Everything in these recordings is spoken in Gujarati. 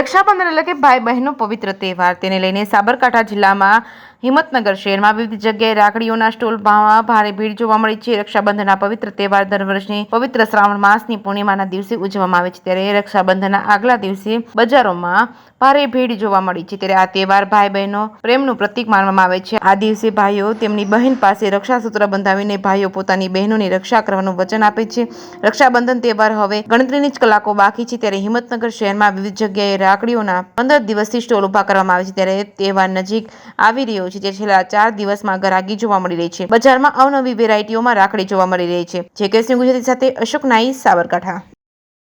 રક્ષાબંધન એટલે કે ભાઈ બહેનનો પવિત્ર તહેવાર, તેને લઈને સાબરકાંઠા જિલ્લામાં હિંમતનગર શહેરમાં વિવિધ જગ્યાએ રાખડીઓના સ્ટોલમાં ભારે ભીડ જોવા મળી છે। રક્ષાબંધનના પવિત્ર તહેવાર દર વર્ષની પવિત્ર શ્રાવણ માસની પૂર્ણિમાના દિવસે ઉજવવામાં આવે છે, ત્યારે રક્ષાબંધનના આગલા દિવસે બજારોમાં ભારે ભીડ જોવા મળી છે। ત્યારે આ તહેવાર ભાઈ બહેનો પ્રેમનું પ્રતીક માનવામાં આવે છે। આ દિવસે ભાઈઓ તેમની બહેન પાસે રક્ષાસૂત્ર બંધાવીને ભાઈઓ પોતાની બહેનોની રક્ષા કરવાનું વચન આપે છે। રક્ષાબંધન તહેવાર હવે ગણતરીની જ કલાકો બાકી છે, ત્યારે હિંમતનગર શહેરમાં વિવિધ જગ્યાએ રાખડીઓના 15 દિવસથી સ્ટોલ ઉભા કરવામાં આવે છે। ત્યારે તહેવાર નજીક આવી રહ્યો છે, જે છેલ્લા 4 દિવસમાં ગરાગી જોવા મળી રહી છે। બજારમાં અવનવી વેરાયટીઓમાં રાખડી જોવા મળી રહી છે। જેકેસી ગુજરાતી સાથે અશોક નાઈ, સાબરકાંઠા।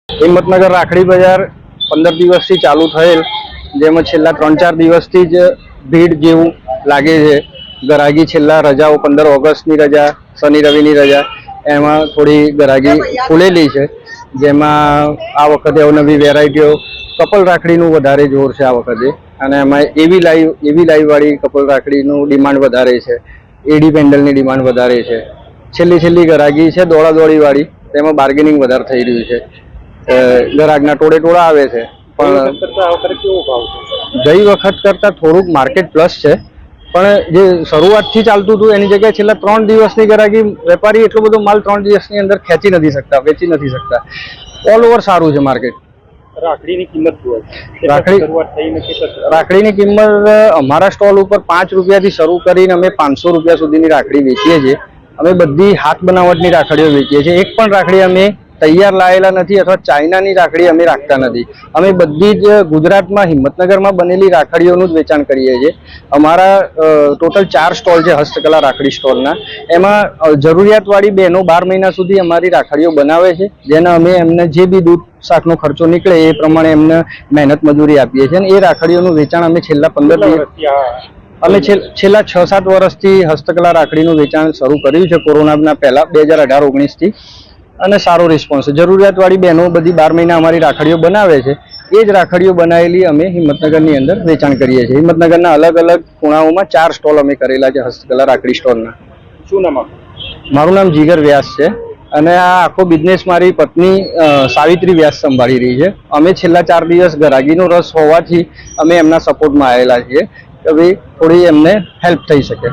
હિંમતનગર રાખડી બજાર 15 દિવસથી ચાલુ થયેલ, જેમાં છેલ્લા 3-4 દિવસથી જ ભીડ જેવું લાગે છે। ગરાગી છેલ્લા રજાઓ 15 ઓગસ્ટની રજા, શનિ રવિની રજા, એમાં થોડી ગરાગી ખુલેલી છે, જેમાં આ વખતે અવનવી વેરાયટીઓ કપલ રાખડીનું વધારે જોર છે આ વખતે, અને એમાં એવી લાઈવ વાળી કપલ રાખડીનું ડિમાન્ડ વધારે છે, એડી પેન્ડલની ડિમાન્ડ વધારે છે। છેલ્લી ગરાગી છે દોડાદોડી વાળી, તેમાં બાર્ગેનિંગ વધારે થઈ રહ્યું છે। ગ્રાહકના ટોળા આવે છે, પણ ગઈ વખત કરતાં થોડુંક માર્કેટ પ્લસ છે, પણ જે શરૂઆતથી ચાલતું હતું એની જગ્યાએ છેલ્લા 3 દિવસની ગરાગી વેપારી એટલો બધો માલ 3 દિવસની અંદર વેચી નથી શકતા। ઓલ ઓવર સારું છે માર્કેટ। રાખડીની કિંમત શું છે? રાખડીની કિંમત અમારા સ્ટોલ ઉપર 5 રૂપિયાથી શરૂ કરીને અમે 500 રૂપિયા સુધીની રાખડી વેચીએ છીએ। અમે બધી હાથ બનાવટની રાખડીઓ વેચીએ છીએ। એક પણ રાખડી અમે તૈયાર લાયેલા નથી અથવા ચાઇનાની રાખડી અમે રાખતા નથી। અમે બધી જ ગુજરાતમાં હિંમતનગરમાં બનેલી રાખડીઓનું જ વેચાણ કરીએ છીએ। અમારા ટોટલ 4 સ્ટોલ છે હસ્તકલા રાખડી સ્ટોલના, એમાં જરૂરિયાતવાળી બહેનો 12 મહિના સુધી અમારી રાખડીઓ બનાવે છે, જેને અમે એમને જે બી દૂધ શાકનો ખર્ચો નીકળે એ પ્રમાણે એમને મહેનત મજૂરી આપીએ છીએ, અને એ રાખડીઓનું વેચાણ અમે છેલ્લા 15 દિવસ અમે છેલ્લા 6-7 વર્ષથી હસ્તકલા રાખડીનું વેચાણ શરૂ કર્યું છે, કોરોનાના પહેલા 2018-19થી, અને સારો રિસ્પોન્સ છે। જરૂરિયાતવાળી બહેનો બધી 12 મહિના અમારી રાખડીઓ બનાવે છે, એ જ રાખડીઓ બનાવેલી અમે હિંમતનગરની અંદર વેચાણ કરીએ છીએ। હિંમતનગરના અલગ અલગ ખૂણાઓમાં 4 સ્ટોલ અમે કરેલા છે હસ્તકલા રાખડી સ્ટોલના। શું નામ આપનું? મારું નામ જીગર વ્યાસ છે, અને આ આખો બિઝનેસ મારી પત્ની સાવિત્રી વ્યાસ સંભાળી રહી છે। અમે છેલ્લા 4 દિવસ ગરાગીનો રસ હોવાથી અમે એમના સપોર્ટમાં આવેલા છીએ કે ભાઈ થોડી એમને હેલ્પ થઈ શકે।